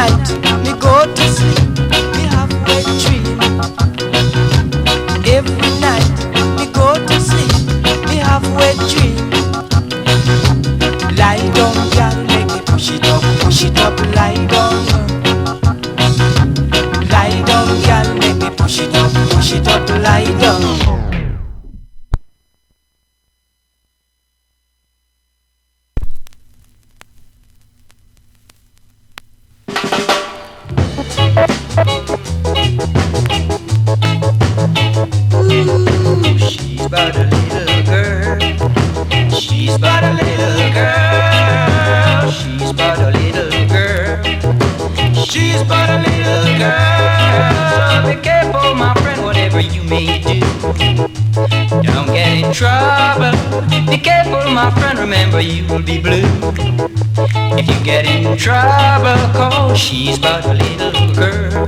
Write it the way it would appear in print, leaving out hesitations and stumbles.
night me go to sleep, me have wet dream. Every night me go to sleep, me have wet dream. Lie down, girl, make me push it up, lie down. Lie down, girl, make me push it up, lie down. She's but a little girl. She's but a little girl. She's but a little girl. She's but a little girl. Be careful, my friend, whatever you may do. Don't get in trouble. Be careful, my friend, remember you'll be blue. If you get in trouble, 'cause she's but a little girl.